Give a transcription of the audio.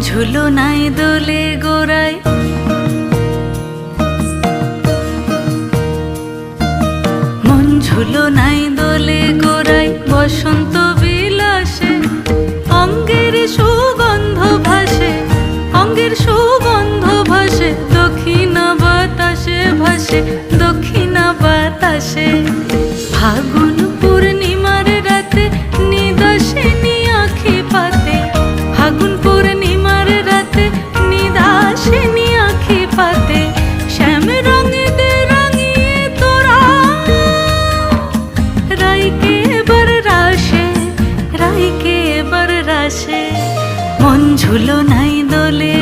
ঝুলো নাই দোলে গোড়ায়, মন ঝুলো নাই দোলে গোড়ায়, বসন্ত বিলাসে অঙ্গের সুগন্ধ ভাসে, অঙ্গের সুগন্ধ ভাসে, দক্ষিণা বাতাসে ভাসে, দক্ষিণা বাতাসে। ফাগুন পূর্ণিমার রাতে নিদাসিনী আঁখি পাতে, ফাগুন পূর্ণিমার রাতে নিদাসিনী আঁখি পাতে, শ্যাম রঙে দে রাঙিয়ে তোরা রাইকে এবার রাশে, রাইকে এবার রাশে। মন ঝুলো নাই দোলে